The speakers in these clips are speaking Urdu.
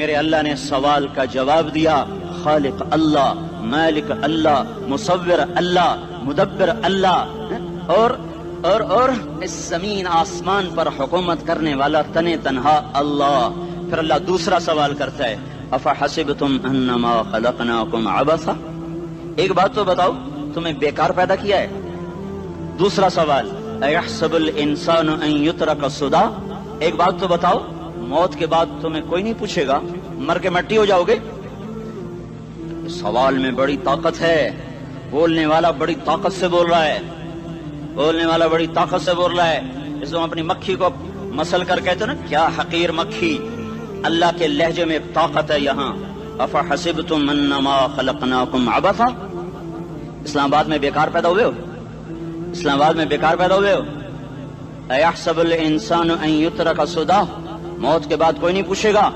میرے اللہ نے سوال کا جواب دیا، خالق اللہ، مالک اللہ، مصور اللہ، مدبر اللہ، اور اس زمین آسمان پر حکومت کرنے والا تنے تنہا اللہ۔ پھر اللہ دوسرا سوال کرتا ہے، افحسبتم انما خلقناکم عبثا، ایک بات تو بتاؤ تمہیں بیکار پیدا کیا ہے؟ دوسرا سوال، ایحسب الانسان ان یترک سدی، ایک بات تو بتاؤ موت کے بعد تمہیں کوئی نہیں پوچھے گا، مر کے مٹی ہو جاؤ گے؟ سوال میں بڑی طاقت ہے، بولنے والا بڑی طاقت سے بول رہا ہے، بولنے والا بڑی طاقت سے بول رہا ہے۔ اس کو اپنی مکھی کو مسل کر کہتے نا، کیا حقیر مکھی، اللہ کے لہجے میں طاقت ہے یہاں۔ افحسبتم انما خلقناکم عبثا، اسلام آباد میں بیکار پیدا ہوئے ہو؟ اسلام آباد میں بیکار پیدا ہوئے ہو؟ ایحسب الانسان ان یترک سدی، موت کے بعد کوئی نہیں پوچھے گا،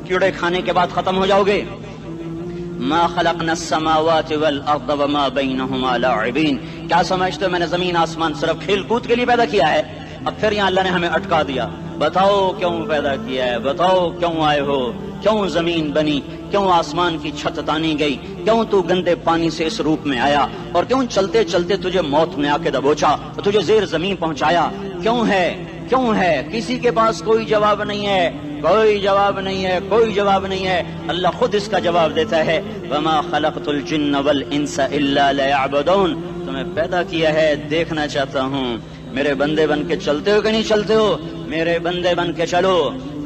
کیڑے کھانے کے بعد ختم ہو جاؤ گے۔ ما خلقنا السماوات والارض وما بینہما لاعبین، کیا سمجھتے ہو میں نے زمین آسمان صرف کھیل کود کے لیے پیدا کیا ہے؟ اب پھر یہاں اللہ نے ہمیں اٹکا دیا، بتاؤ کیوں پیدا کیا ہے، بتاؤ کیوں آئے ہو، کیوں زمین بنی، کیوں آسمان کی چھت تانی گئی، کیوں تو گندے پانی سے اس روپ میں آیا، اور کیوں چلتے چلتے تجھے موت نے آ کے دبوچا اور تجھے زیر زمین پہنچایا، کیوں ہے، کیوں ہے؟ کسی کے پاس کوئی جواب نہیں ہے، کوئی جواب نہیں ہے، کوئی جواب نہیں ہے، اللہ خود اس کا جواب دیتا ہے، وما خلقت الجن والانس الا لیعبدون، تمہیں پیدا کیا ہے دیکھنا چاہتا ہوں، میرے بندے بن کے چلتے ہو کہ نہیں چلتے ہو؟ میرے بندے بن کے چلو۔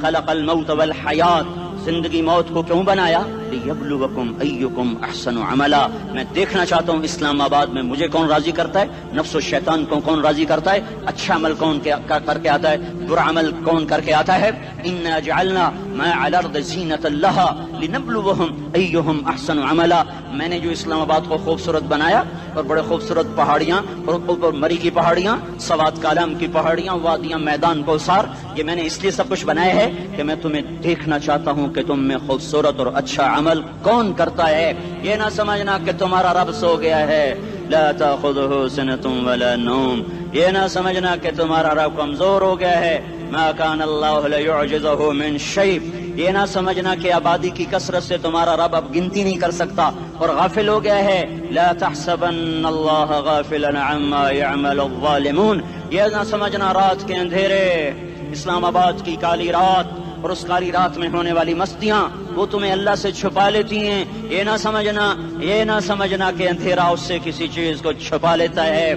خلق الموت والحیات، زندگی موت کو کیوں بنایا؟ لیبلوکم ایکم احسن عملا، میں دیکھنا چاہتا ہوں اسلام آباد میں مجھے کون راضی کرتا ہے، نفس و شیطان کو کون راضی کرتا ہے، اچھا عمل کون کر کے آتا ہے، برا عمل کون کر کے آتا ہے۔ انا جعلنا ما علی الارض زینۃ لہا لنبلوہم ایہم احسن عملا، میں نے جو اسلام آباد کو خوبصورت بنایا، اور بڑے خوبصورت پہاڑیاں، اور اوپر مری کی پہاڑیاں، سوات کالام کی پہاڑیاں، وادیاں، میدان کوثر، یہ میں نے اس لیے سب کچھ بنایا ہے کہ میں تمہیں دیکھنا چاہتا ہوں کہ تم میں خوبصورت اور اچھا عمل کون کرتا ہے۔ یہ نہ سمجھنا کہ تمہارا رب سو گیا ہے، لا تاخذہ سنۃ ولا نوم، یہ نہ سمجھنا کہ تمہارا رب کمزور ہو گیا ہے، ما کان اللہ لیعجزہ من شیء، یہ نہ سمجھنا کہ آبادی کی کثرت سے تمہارا رب اب گنتی نہیں کر سکتا اور غافل ہو گیا ہے، لا تحسبن اللہ غافلا عما يعمل الظالمون، یہ نہ سمجھنا رات کے اندھیرے، اسلام آباد کی کالی رات اور اس کالی رات میں ہونے والی مستیاں وہ تمہیں اللہ سے چھپا لیتی ہیں، یہ نہ سمجھنا کہ اندھیرا اس سے کسی چیز کو چھپا لیتا ہے۔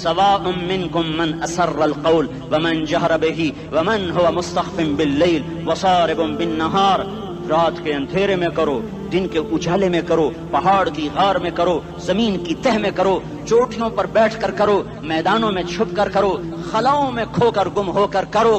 سواء منکم من اسر القول ومن جہر بہ ومن هو مستخف باللیل وصارب بالنہار، رات کے اندھیرے میں کرو، دن کے اجالے میں کرو، پہاڑ کی غار میں کرو، زمین کی تہ میں کرو، چوٹیوں پر بیٹھ کر کرو، میدانوں میں چھپ کر کرو، خلاؤں میں کھو کر گم ہو کر کرو،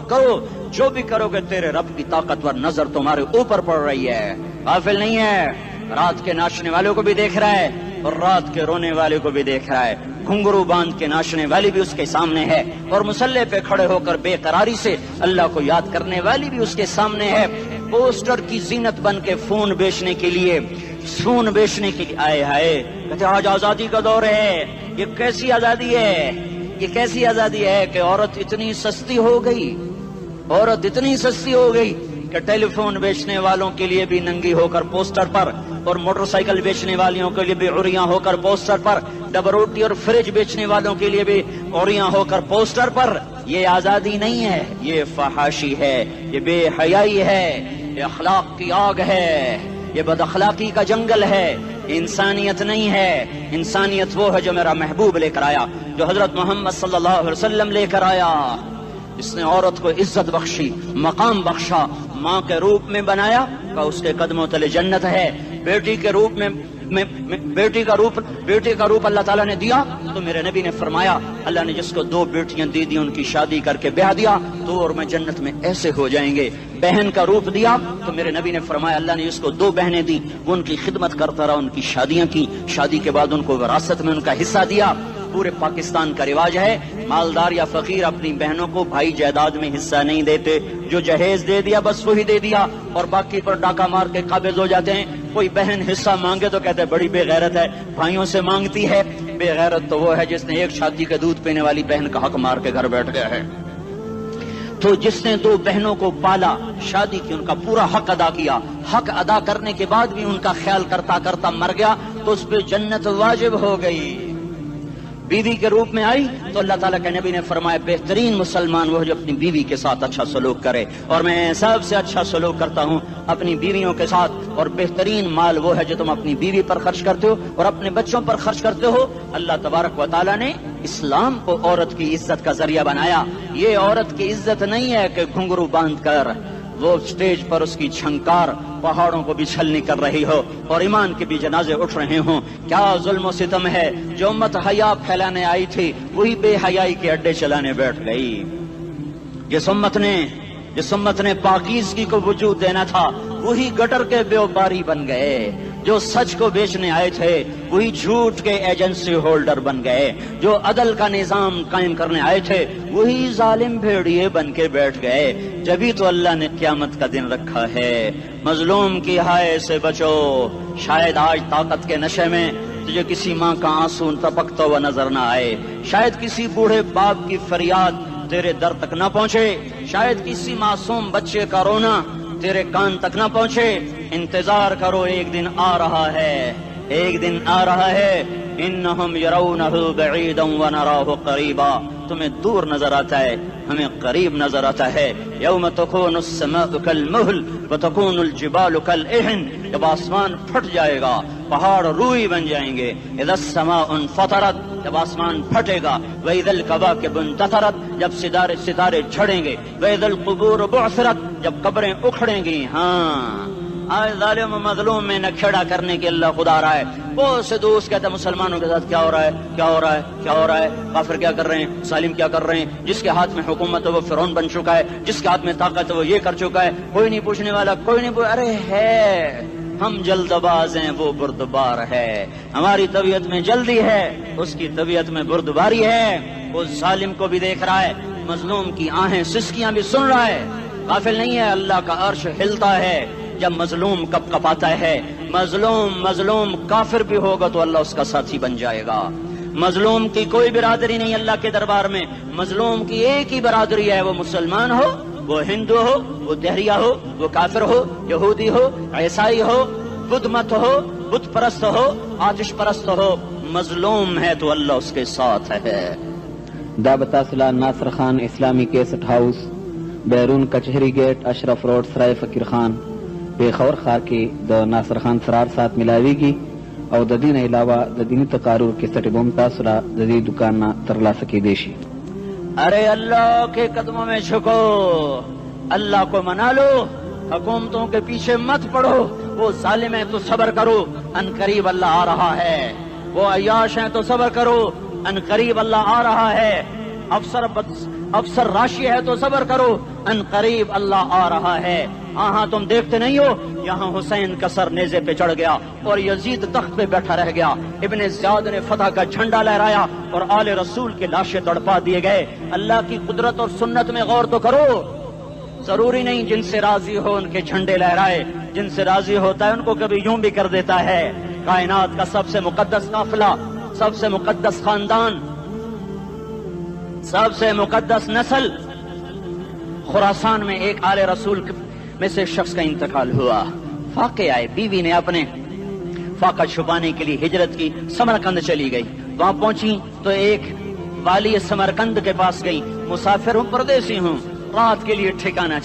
جو بھی کرو گے تیرے رب کی طاقتور نظر تمہارے اوپر پڑ رہی ہے، غافل نہیں ہے، رات کے ناچنے والوں کو بھی دیکھ رہا ہے اور رات کے رونے والے کو بھی دیکھ رہا ہے، گھنگرو باندھ کے ناچنے والی بھی اس کے سامنے ہے، اور مسلح پہ کھڑے ہو کر بے قراری سے اللہ کو یاد کرنے والی بھی اس کے سامنے ہے، پوسٹر کی زینت بن کے فون بیچنے کے لیے آئے ہائے کہتے آج آزادی کا دور ہے، یہ کیسی آزادی ہے، یہ کیسی آزادی ہے کہ عورت اتنی سستی ہو گئی کہ ٹیلی فون بیچنے والوں کے لیے بھی ننگی ہو کر پوسٹر پر، اور موٹر سائیکل بیچنے والوں کے لیے بھی عریاں ہو کر پوسٹر پر، ڈبل روٹی اور فریج بیچنے والوں کے لیے بھی عریاں ہو کر پوسٹر پر۔ یہ آزادی نہیں ہے، یہ فحاشی ہے، یہ بے حیائی ہے، یہ اخلاق کی آگ ہے، یہ بد اخلاقی کا جنگل ہے، انسانیت نہیں ہے۔ انسانیت وہ ہے جو میرا محبوب لے کر آیا، جو حضرت محمد صلی اللہ علیہ وسلم لے کر آیا، اس نے عورت کو عزت بخشی، مقام بخشا، ماں کے روپ میں بنایا کہ اس کے قدموں تلے جنت ہے، بیٹی کے روپ میں بیٹی کا روپ اللہ تعالیٰ نے دیا تو میرے نبی نے فرمایا اللہ نے جس کو 2 بیٹیاں دی ان کی شادی کر کے بیاہ دیا تو اور میں جنت میں ایسے ہو جائیں گے۔ بہن کا روپ دیا تو میرے نبی نے فرمایا اللہ نے جس کو 2 بہنیں دی وہ ان کی خدمت کرتا رہا، ان کی شادیاں کی، شادی کے بعد ان کو وراثت میں ان کا حصہ دیا۔ پورے پاکستان کا رواج ہے مالدار یا فقیر اپنی بہنوں کو بھائی جائیداد میں حصہ نہیں دیتے، جو جہیز دے دیا بس وہی دے دیا اور باقی پر ڈاکہ مار کے قابض ہو جاتے ہیں۔ کوئی بہن حصہ مانگے تو کہتے ہیں بڑی بے غیرت ہے، بھائیوں سے مانگتی ہے۔ بے غیرت تو وہ ہے جس نے ایک چھاتی کے دودھ پینے والی بہن کا حق مار کے گھر بیٹھ گیا ہے۔ تو جس نے دو بہنوں کو پالا، شادی کی، ان کا پورا حق ادا کیا، حق ادا کرنے کے بعد بھی ان کا خیال کرتا کرتا مر گیا تو اس پہ جنت واجب ہو گئی۔ بیوی کے روپ میں آئی تو اللہ تعالیٰ کے نبی نے فرمایا بہترین مسلمان وہ جو اپنی بیوی کے ساتھ اچھا سلوک کرے، اور میں سب سے اچھا سلوک کرتا ہوں اپنی بیویوں کے ساتھ، اور بہترین مال وہ ہے جو تم اپنی بیوی پر خرچ کرتے ہو اور اپنے بچوں پر خرچ کرتے ہو۔ اللہ تبارک و تعالیٰ نے اسلام کو عورت کی عزت کا ذریعہ بنایا۔ یہ عورت کی عزت نہیں ہے کہ گھنگرو باندھ کر وہ اسٹیج پر اس کی چھنکار پہاڑوں کو بھی چھلنی کر رہی ہو اور ایمان کے بھی جنازے اٹھ رہے ہوں۔ کیا ظلم و ستم ہے، جو امت حیا پھیلانے آئی تھی وہی بے حیائی کے اڈے چلانے بیٹھ گئی۔ جس امت نے پاکیزگی کو وجود دینا تھا وہی گٹر کے بیوباری بن گئے، جو سچ کو بیچنے آئے تھے وہی جھوٹ کے ایجنسی ہولڈر بن گئے، جو عدل کا نظام قائم کرنے آئے تھے وہی ظالم بھیڑیے بن کے بیٹھ گئے۔ جبھی تو اللہ نے قیامت کا دن رکھا ہے۔ مظلوم کی ہائے سے بچو، شاید آج طاقت کے نشے میں تجھے کسی ماں کا آنسو ٹپکتا ہوا نظر نہ آئے، شاید کسی بوڑھے باپ کی فریاد تیرے در تک نہ پہنچے، شاید کسی معصوم بچے کا رونا تیرے کان تک نہ پہنچے۔ انتظار کرو، ایک دن آ رہا ہے، ایک دن آ رہا ہے۔ انہم یرونہ بعیدا ونراہ قریبا، تمہیں دور نظر آتا ہے، ہمیں قریب نظر آتا ہے۔ یوم تکون السماء کالمہل وتکون الجبال کالعہن، جب آسمان پھٹ جائے گا پہاڑ روئی بن جائیں گے۔ اذا السماء انفطرت، جب آسمان پھٹے گا۔ واذا الکواکب انتثرت، جب ستارے جھڑیں گے۔ واذا القبور بعثرت، جب قبریں اکھڑیں گی۔ ہاں آج ظالم و مظلوم میں نہ کھیڑا کرنے کے اللہ خدا رہا ہے۔ بہت سے دوست کہتے ہیں مسلمانوں کے ساتھ کیا ہو رہا ہے، کیا ہو رہا ہے، کیا ہو رہا ہے، کافر کیا کر رہے ہیں، ظالم کیا کر رہے ہیں، جس کے ہاتھ میں حکومت ہے وہ فرعون بن چکا ہے، جس کے ہاتھ میں طاقت ہے وہ یہ کر چکا ہے، کوئی نہیں پوچھنے والا، کوئی نہیں ارے ہے، ہم جلد باز ہیں وہ بردبار ہے۔ ہماری طبیعت میں جلدی ہے، اس کی طبیعت میں بردباری ہے۔ وہ ظالم کو بھی دیکھ رہا ہے، مظلوم کی آہیں سسکیاں بھی سن رہا ہے، غافل نہیں ہے۔ اللہ کا عرش ہلتا ہے جب مظلوم کپ کپاتا ہے۔ مظلوم کافر بھی ہوگا تو اللہ اس کا ساتھی بن جائے گا۔ مظلوم کی کوئی برادری نہیں اللہ کے دربار میں، مظلوم کی ایک ہی برادری ہے، وہ مسلمان ہو، وہ ہندو ہو، وہ دہریہ ہو، وہ کافر ہو، یہودی ہو، عیسائی ہو، بدھ مت ہو، بت پرست ہو، آتش پرست ہو، مظلوم ہے تو اللہ اس کے ساتھ ہے۔ دعوت اصلاح ناصر خان اسلامی کیسٹ ہاؤس، بیرون کچہری گیٹ، اشرف روڈ، سرائے فقیر خان، پیښور ښار کې د ناصر خان سرار سات ملاویږي او د دې نه علاوه د دیني تقارر کیسټ به هم تاسو را د دې دکان نه ترلاسه کیدی شي۔ ارے اللہ کے قدموں میں جھکو، اللہ کو منا لو، حکومتوں کے پیچھے مت پڑو۔ وہ ظالم ہیں تو صبر کرو، ان قریب اللہ آ رہا ہے۔ وہ عیاش ہیں تو صبر کرو، ان قریب اللہ آ رہا ہے۔ افسر راشی ہے تو صبر کرو، ان قریب اللہ آ رہا ہے۔ ہاں تم دیکھتے نہیں ہو، یہاں حسین کا سر نیزے پہ چڑھ گیا اور یزید تخت پہ بیٹھا رہ گیا، ابن زیاد نے فتح کا جھنڈا لہرایا اور آل رسول کے لاشیں تڑپا دیے گئے۔ اللہ کی قدرت اور سنت میں غور تو کرو۔ ضروری نہیں جن سے راضی ہو ان کے جھنڈے لہرائے، جن سے راضی ہوتا ہے ان کو کبھی یوں بھی کر دیتا ہے۔ کائنات کا سب سے مقدس قافلہ، سب سے مقدس خاندان، سب سے مقدس نسل، خراسان میں ایک آل رسول میں سے شخص کا انتقال ہوا۔ فاقے آئے، بیوی نے اپنے فاقہ چھپانے کے لیے ہجرت کی، سمرقند چلی گئی۔ وہاں پہنچی تو ایک والی سمرقند کے پاس گئی، مسافر ہوں، پردیسی ہوں، رات کے لیے ٹھکانا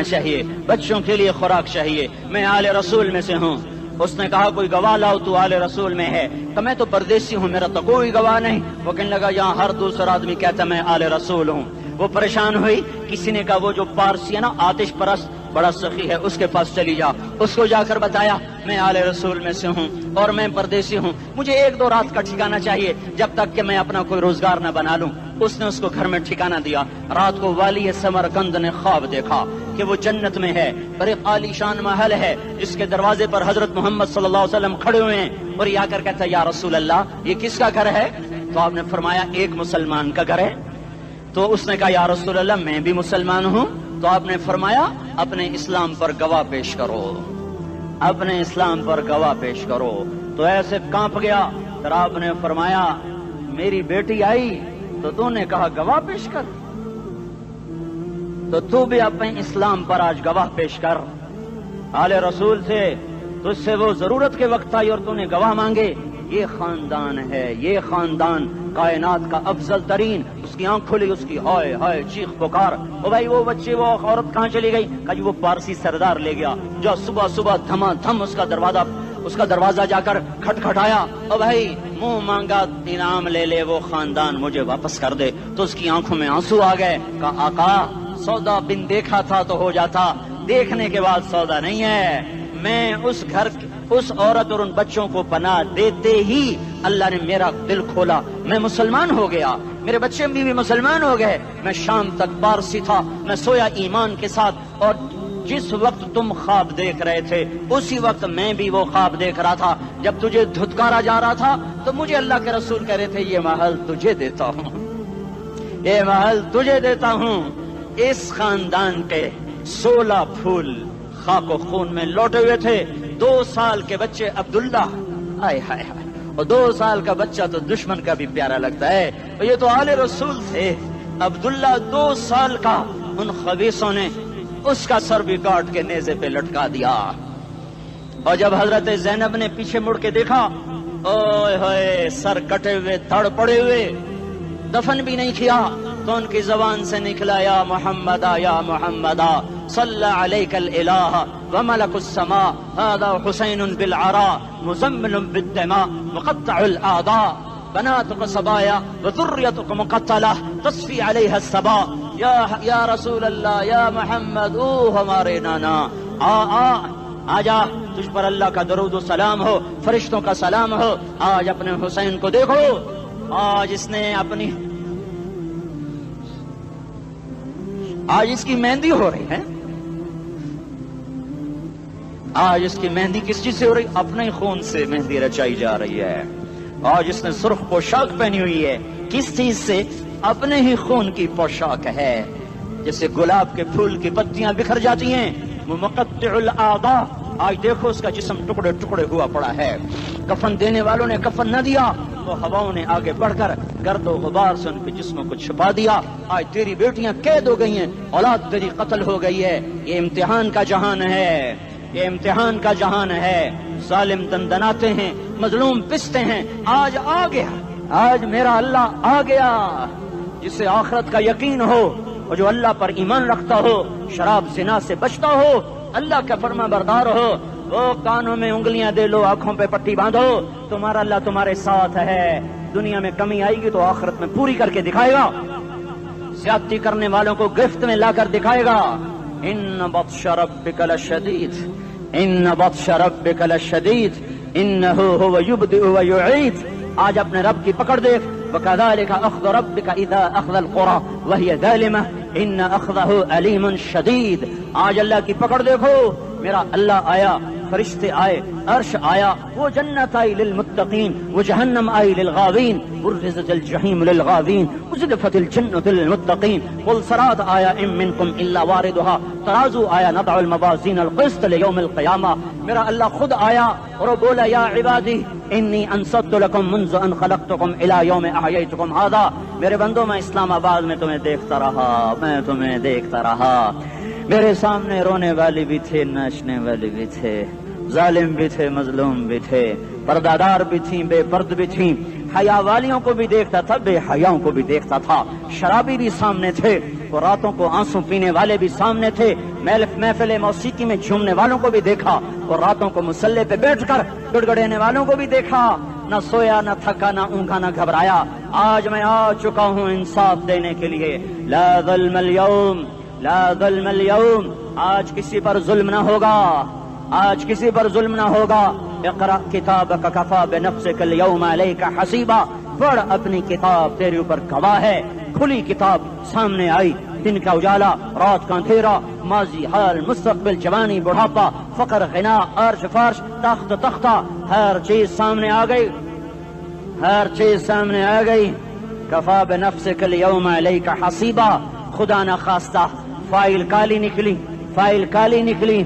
چاہیے، بچوں کے لیے خوراک چاہیے، میں آل رسول میں سے ہوں۔ اس نے کہا کوئی گواہ لاؤ، تو آل رسول میں ہے؟ کہ میں تو پردیسی ہوں، میرا تو کوئی گواہ نہیں۔ وہ کہنے لگا یہاں ہر دوسرا آدمی کہتا میں آل رسول ہوں۔ وہ پریشان ہوئی، کسی نے کہا وہ جو پارسی ہے نا آتش پرست بڑا سخی ہے، اس کے پاس چلی جا۔ اس کو جا کر بتایا میں آل رسول میں سے ہوں اور میں پردیسی ہوں، مجھے 1-2 رات کا ٹھکانہ چاہیے جب تک کہ میں اپنا کوئی روزگار نہ بنا لوں۔ اس نے اس کو گھر میں ٹھکانہ دیا۔ رات کو والی سمرقند نے خواب دیکھا کہ وہ جنت میں ہے، بڑے عالی شان محل ہے جس کے دروازے پر حضرت محمد صلی اللہ علیہ وسلم کھڑے ہوئے ہیں، اور یہ آ کر کہتا ہے یا رسول اللہ یہ کس کا گھر ہے؟ تو آپ نے فرمایا ایک مسلمان کا گھر ہے۔ تو اس نے کہا یا رسول اللہ میں بھی مسلمان ہوں۔ تو آپ نے فرمایا اپنے اسلام پر گواہ پیش کرو، اپنے اسلام پر گواہ پیش کرو۔ تو ایسے کانپ گیا، پھر آپ نے فرمایا میری بیٹی آئی تو نے کہا گواہ پیش کر۔ تو تو بھی اپنے اسلام پر آج گواہ پیش کر. آل رسول سے تجھ سے وہ ضرورت کے وقت آئی اور تو نے گواہ مانگے. یہ خاندان ہے، یہ خاندان کائنات کا افضل ترین. اس کی آنکھ کھلی، اس کی ہائے ہائے چیخ پکار. او بھائی وہ بچے، وہ عورت کہاں چلی گئی؟ کہ وہ پارسی سردار لے گیا جو صبح صبح دھما دھم اس کا دروازہ جا کر کھٹکھٹایا. او بھائی منہ مانگا انعام لے لے، وہ خاندان مجھے واپس کر دے. تو اس کی آنکھوں میں آنسو آ گئے. کہا آقا سودا بن دیکھا تھا تو ہو جاتا، دیکھنے کے بعد سودا نہیں ہے. میں اس گھر اس عورت اور ان بچوں کو پناہ دیتے ہی اللہ نے میرا دل کھولا، میں مسلمان ہو گیا، میرے بچے بھی مسلمان ہو گئے. میں شام تک پارسی تھا، میں سویا ایمان کے ساتھ، اور جس وقت تم خواب دیکھ رہے تھے اسی وقت میں بھی وہ خواب دیکھ رہا تھا. جب تجھے دھتکارا جا رہا تھا تو مجھے اللہ کے رسول کہہ رہے تھے یہ محل تجھے دیتا ہوں، یہ محل تجھے دیتا ہوں. اس خاندان کے 16 پھول خاک و خون میں لوٹے ہوئے تھے. 2 سال کے بچے عبداللہ، ہائے ہائے ہائے، اور 2 سال کا بچہ تو دشمن کا بھی پیارا لگتا ہے. یہ تو آل رسول تھے. عبداللہ 2 سال کا، ان خبیثوں نے اس کا سر بھی کاٹ کے نیزے پہ لٹکا دیا. اور جب حضرت زینب نے پیچھے مڑ کے دیکھا، اوئے ہوئے سر کٹے ہوئے، تھڑ پڑے ہوئے، دفن بھی نہیں کیا، تو ان کی زبان سے نکلا یا محمد یا محمد صلی علیک الالہ وملک السماء هذا حسین بالعراء مزمل بالدماء مقطع الاعضاء بناتك صبايا وذريتك مقتلہ تصفی علیہ الصبا. یا رسول اللہ، یا محمد، او ہمارے نانا، آ جا، تجھ پر اللہ کا درود و سلام ہو، فرشتوں کا سلام ہو. آج اپنے حسین کو دیکھو، آج اس نے آج اس کی مہندی ہو رہی ہے. آج اس کی مہندی کس چیز سے ہو رہی؟ اپنے خون سے مہندی رچائی جا رہی ہے. آج اس نے سرخ پوشاک پہنی ہوئی ہے، کس چیز سے؟ اپنے ہی خون کی پوشاک ہے. جیسے گلاب کے پھول کی پتیاں بکھر جاتی ہیں، وہ مقطع الاعضاء. آج دیکھو اس کا جسم ٹکڑے ٹکڑے ہوا پڑا ہے. کفن دینے والوں نے کفن نہ دیا تو ہواؤں نے آگے بڑھ کر گرد و غبار سے ان کے جسموں کو چھپا دیا. آج تیری بیٹیاں قید ہو گئی ہیں، اولاد تیری قتل ہو گئی ہے. یہ امتحان کا جہان ہے، یہ امتحان کا جہان ہے. ظالم دندناتے ہیں، مظلوم پستے ہیں. آج آ گیا، آج میرا اللہ آ گیا. جسے آخرت کا یقین ہو اور جو اللہ پر ایمان رکھتا ہو، شراب زنا سے بچتا ہو، اللہ کا فرما بردار ہو، وہ کانوں میں انگلیاں دے لو، آنکھوں پہ پٹی باندھو، تمہارا اللہ تمہارے ساتھ ہے. دنیا میں کمی آئے گی تو آخرت میں پوری کر کے دکھائے گا. زیادتی کرنے والوں کو گرفت میں لا کر دکھائے گا. ان بطش ربک لشدید، ان بطش ربک لشدید انہ هو یبدئ ویعید. آج اپنے رب کی پکڑ دیکھ. وکذالک اخذ ربک اذا اخذ القری وہی ظالمہ ان اخذہ علیم شدید. آج اللہ کی پکڑ دیکھو. میرا اللہ آیا، فرشتے آئے، عرش آیا، وہ جنت آئی للمتقین، وہ جہنم آئی للغاوین، برزت الجحیم للغاوین، ازلفت الجنت للمتقین. قل صراط آیا ام منکم الا واردها، ترازو آیا نضع الموازین القسط لیوم القیامہ. میرا اللہ خود آیا اور وہ بولا یا عبادی انی انصت لکم منذ ان خلقتکم الی یوم احییتکم ھذا. میرے بندوں، میں اسلام آباد میں تمہیں دیکھتا رہا، میں تمہیں دیکھتا رہا. میرے سامنے رونے والے بھی تھے، ناچنے والے بھی تھے، ظالم بھی تھے، مظلوم بھی تھے، پردادار بھی تھیں، بے پرد بھی تھیں. حیا والیوں کو بھی دیکھتا تھا، بے حیاؤں کو بھی دیکھتا تھا. شرابی بھی سامنے تھے، اور راتوں کو آنسو پینے والے بھی سامنے تھے. محفل موسیقی میں جھومنے والوں کو بھی دیکھا، اور راتوں کو مسلح پہ بیٹھ کر گڑگڑانے والوں کو بھی دیکھا. نہ سویا، نہ تھکا، نہ اونگا، نہ گھبرایا. آج میں آ چکا ہوں انصاف دینے کے لیے. لا ظلم اليوم، لا ظلم اليوم. آج کسی پر ظلم نہ ہوگا، آج کسی پر ظلم نہ ہوگا. اقرأ کتابک کفا بنفسک اليوم علیک حسیبا. پڑھ، اپنی کتاب تیرے اوپر گواہ ہے. کھلی کتاب سامنے آئی. دن کا اجالا، رات کا اندھیرا، ماضی، حال، مستقبل، جوانی، بڑھاپا، فقر، غنا، عرش، فرش، تخت، تختہ، ہر چیز سامنے آ گئی، ہر چیز سامنے آ گئی. کفا بنفسک اليوم علیک حسیبا. خدا نہ خواستہ فائل کالی نکلی، فائل کالی نکلی.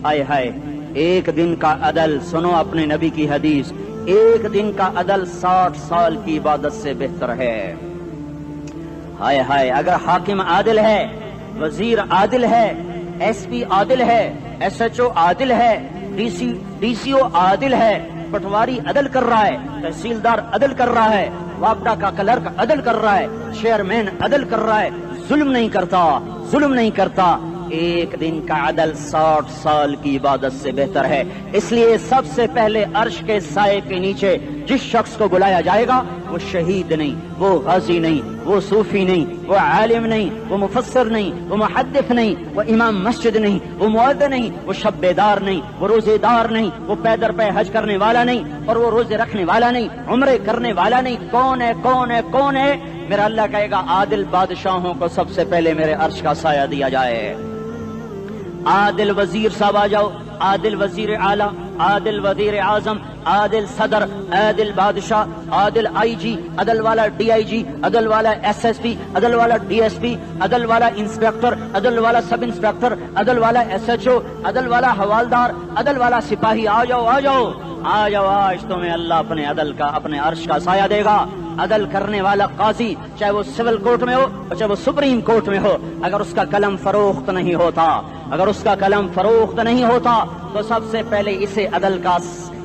آئے ہائے، ایک دن کا عدل، سنو اپنے نبی کی حدیث، ایک دن کا عدل 60 سال کی عبادت سے بہتر ہے. ہائے ہائے، اگر حاکم عادل ہے وزیر عادل ہے، ایس پی عادل ہے، ایس ایچ او عادل ہے، ڈی سی او عادل ہے، پٹواری عدل کر رہا ہے، تحصیلدار عدل کر رہا ہے، وابڈا کا کلرک عدل کر رہا ہے، چیئرمین عدل کر رہا ہے، ظلم نہیں کرتا، ظلم نہیں کرتا۔ ایک دن کا عدل 60 سال کی عبادت سے بہتر ہے۔ اس لیے سب سے پہلے عرش کے سائے کے نیچے جس شخص کو بلایا جائے گا وہ شہید نہیں، وہ غازی نہیں، وہ صوفی نہیں، وہ عالم نہیں، وہ مفسر نہیں، وہ محدث نہیں، وہ امام مسجد نہیں، وہ مؤذن نہیں، وہ شب بیدار نہیں، وہ روزے دار نہیں، وہ پیدر پہ حج کرنے والا نہیں، اور وہ روزے رکھنے والا نہیں، عمرے کرنے والا نہیں۔ کون ہے کون ہے کون ہے؟ میرا اللہ کہے گا عادل بادشاہوں کو سب سے پہلے میرے عرش کا سایہ دیا جائے۔ عادل وزیر صاحب آ جاؤ، عادل وزیر اعلیٰ، عادل وزیر اعظم، عادل صدر، عادل بادشاہ، عادل آئی جی، عدل والا ڈی آئی جی، عدل والا ایس ایس پی، عدل والا ڈی ایس پی، عدل والا انسپیکٹر، عدل والا سب انسپیکٹر، عدل والا ایس ایچ او، عدل والا حوالدار، عدل والا سپاہی۔ آ جاؤ آ جاؤ آ جاؤ، آج تمہیں اللہ اپنے عدل کا، اپنے عرش کا سایہ دے گا۔ عدل کرنے والا قاضی چاہے وہ سول کورٹ میں ہو چاہے وہ سپریم کورٹ میں ہو، اگر اس کا قلم فروخت نہیں ہوتا، اگر اس کا قلم فروخت نہیں ہوتا تو سب سے پہلے اسے عدل کا،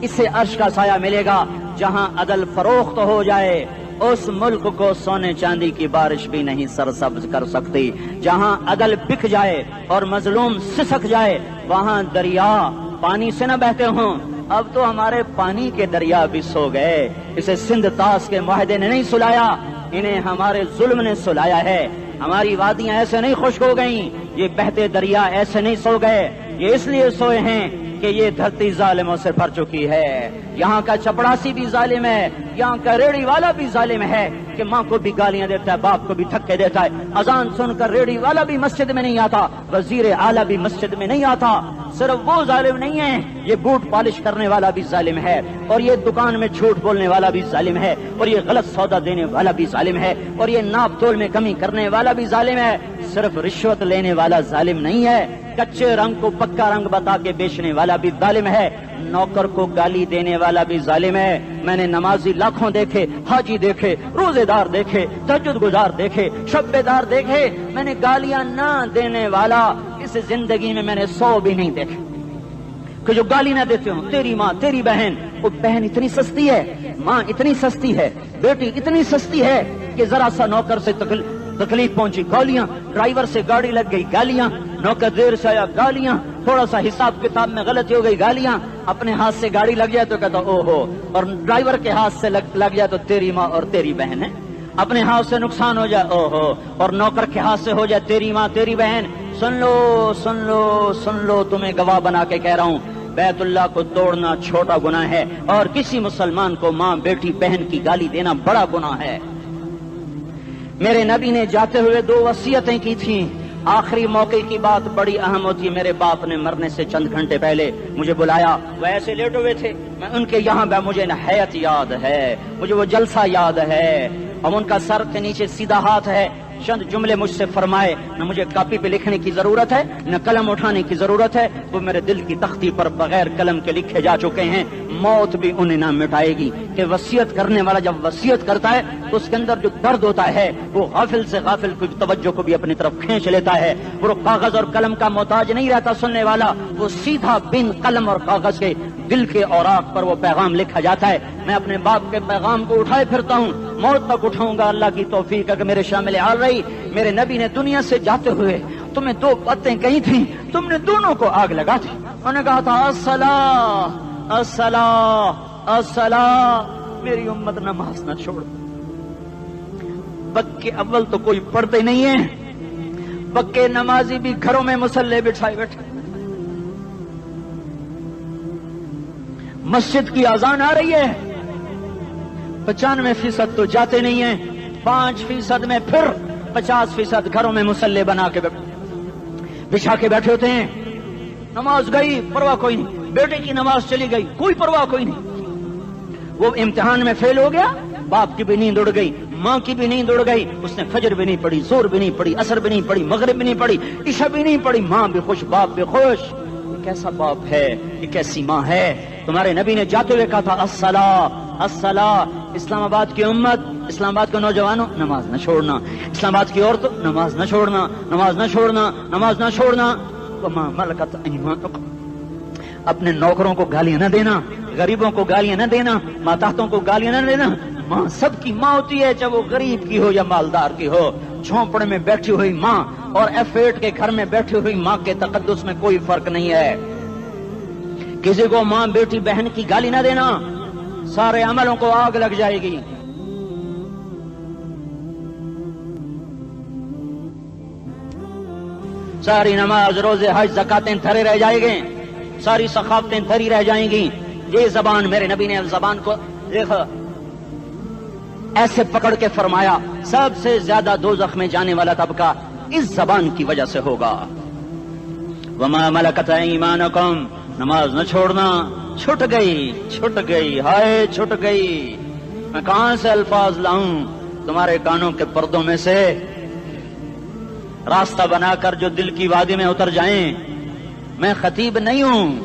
اسے عرش کا سایہ ملے گا۔ جہاں عدل فروخت ہو جائے اس ملک کو سونے چاندی کی بارش بھی نہیں سرسبز کر سکتی۔ جہاں عدل بک جائے اور مظلوم سسک جائے وہاں دریا پانی سے نہ بہتے ہوں۔ اب تو ہمارے پانی کے دریا بھی سو گئے، اسے سندھ طاس کے معاہدے نے نہیں سلایا، انہیں ہمارے ظلم نے سلایا ہے۔ ہماری وادیاں ایسے نہیں خشک ہو گئیں، یہ بہتے دریا ایسے نہیں سو گئے، یہ اس لیے سوئے ہیں کہ یہ دھرتی ظالموں سے بھر چکی ہے۔ یہاں کا چپڑاسی بھی ظالم ہے، یہاں کا ریڑی والا بھی ظالم ہے کہ ماں کو بھی گالیاں دیتا ہے، باپ کو بھی دھکے دیتا ہے۔ اذان سن کر ریڑی والا بھی مسجد میں نہیں آتا، وزیر اعلیٰ بھی مسجد میں نہیں آتا۔ صرف وہ ظالم نہیں ہے، یہ بوٹ پالش کرنے والا بھی ظالم ہے، اور یہ دکان میں جھوٹ بولنے والا بھی ظالم ہے، اور یہ غلط سودا دینے والا بھی ظالم ہے، اور یہ ناپ تول میں کمی کرنے والا بھی ظالم ہے۔ صرف رشوت لینے والا ظالم نہیں ہے، کچے رنگ کو پکا رنگ بتا کے بیچنے والا بھی ظالم ہے، نوکر کو گالی دینے والا بھی ظالم ہے۔ میں نے نمازی لاکھوں دیکھے، حاجی دیکھے، روزے دار دیکھے، تہجد گزار دیکھے، شب بیدار دیکھے، میں نے گالیاں نہ دینے والا اس زندگی میں میں نے 100 بھی نہیں دیکھے کہ جو گالی نہ دیتے ہوں۔ تیری ماں، تیری بہن، وہ بہن اتنی سستی ہے، ماں اتنی سستی ہے، بیٹی اتنی سستی ہے کہ ذرا سا نوکر سے تکلیف پہنچی گالیاں، ڈرائیور سے گاڑی لگ گئی گالیاں، نوکر دیر سے آیا گالیاں، تھوڑا سا حساب کتاب میں غلطی ہو گئی گالیاں، اپنے ہاتھ سے گاڑی لگ جائے تو کہتا او ہو، اور ڈرائیور کے ہاتھ سے لگ جائے تو تیری ماں اور تیری بہن ہے، اپنے ہاتھ سے نقصان ہو جائے او ہو، اور نوکر کے ہاتھ سے ہو جائے تیری ماں تیری بہن۔ سن لو سن لو سن لو، تمہیں گواہ بنا کے کہہ رہا ہوں، بیت اللہ کو توڑنا چھوٹا گناہ ہے، اور کسی مسلمان کو ماں بیٹی بہن کی گالی دینا بڑا گناہ ہے۔ میرے نبی نے جاتے ہوئے 2 وصیتیں کی تھیں، آخری موقع کی بات بڑی اہم ہوتی ہے۔ میرے باپ نے مرنے سے چند گھنٹے پہلے مجھے بلایا، وہ ایسے لیٹے ہوئے تھے، میں ان کے یہاں مجھے حیات یاد ہے، مجھے وہ جلسہ یاد ہے، اور ان کا سر کے نیچے سیدھا ہاتھ ہے۔ چند جملے مجھ سے فرمائے، نہ مجھے کاپی پہ لکھنے کی ضرورت ہے نہ قلم اٹھانے کی ضرورت ہے، وہ میرے دل کی تختی پر بغیر قلم کے لکھے جا چکے ہیں، موت بھی انہیں نہ مٹائے گی۔ کہ وصیت کرنے والا جب وصیت کرتا ہے تو اس کے اندر جو درد ہوتا ہے وہ غافل سے غافل کی توجہ کو بھی اپنی طرف کھینچ لیتا ہے، وہ کاغذ اور قلم کا محتاج نہیں رہتا سننے والا، وہ سیدھا بن قلم اور کاغذ کے دل کے اوراق پر وہ پیغام لکھا جاتا ہے۔ میں اپنے باپ کے پیغام کو اٹھائے پھرتا ہوں، موت تک اٹھاؤں گا، اللہ کی توفیق ہے کہ میرے شامل حال رہی۔ میرے نبی نے دنیا سے جاتے ہوئے تمہیں 2 باتیں کہی تھیں، تم نے دونوں کو آگ لگا دی۔ انہوں نے کہا تھا الصلاۃ الصلاۃ الصلاۃ، میری امت نماز نہ چھوڑ۔ پکے اول تو کوئی پڑھتے نہیں ہے، پکے نمازی بھی گھروں میں مصلے بٹھائے بیٹھے۔ مسجد کی اذان آ رہی ہے، 95% تو جاتے نہیں ہیں، 5% میں پھر 50% گھروں میں مصلے بنا کے بچھا کے بیٹھے ہوتے ہیں۔ نماز گئی پرواہ کوئی نہیں، بیٹے کی نماز چلی گئی کوئی پرواہ کوئی نہیں۔ وہ امتحان میں فیل ہو گیا، باپ کی بھی نیند اڑ گئی، ماں کی بھی نیند اڑ گئی، اس نے فجر بھی نہیں پڑھی، زور بھی نہیں پڑھی، عصر بھی نہیں پڑھی، مغرب بھی نہیں پڑھی، عشاء بھی نہیں پڑھی، ماں بھی خوش باپ بھی خوش۔ یہ کیسا باپ ہے، یہ کیسی ماں ہے؟ تمہارے نبی نے جاتے ہوئے کہا تھا الصلاۃ الصلاۃ، اسلام آباد کی امت، اسلام آباد کے نوجوانوں، نماز نہ چھوڑنا، اسلام آباد کی عورتوں، نماز نہ چھوڑنا، نماز نہ چھوڑنا، نماز نہ چھوڑنا۔ وما ملکت ایمانکم، اپنے نوکروں کو گالیاں نہ دینا، غریبوں کو گالیاں نہ دینا، ماتحتوں کو گالیاں نہ دینا۔ ماں سب کی ماں ہوتی ہے، چاہے وہ غریب کی ہو یا مالدار کی ہو۔ جھونپڑے میں بیٹھی ہوئی ماں اور F8 کے گھر میں بیٹھی ہوئی ماں کے تقدس میں کوئی فرق نہیں ہے۔ کسی کو ماں بیٹی بہن کی گالی نہ دینا، سارے عملوں کو آگ لگ جائے گی۔ ساری نماز، روزے، حج، زکاتیں دھرے رہ جائیں گے، ساری ثقافتیں دھری رہ جائیں گی۔ یہ زبان، میرے نبی نے زبان کو دیکھا ایسے پکڑ کے فرمایا سب سے زیادہ دوزخ میں جانے والا طبقہ اس زبان کی وجہ سے ہوگا۔ وما ملکت ایمانکم، نماز نہ چھوڑنا۔ چھٹ گئی، ہائے چھٹ گئی۔ میں کہاں سے الفاظ لاؤں تمہارے کانوں کے پردوں میں سے، راستہ بنا کر جو دل کی وادی میں اتر جائیں۔ میں خطیب نہیں ہوں،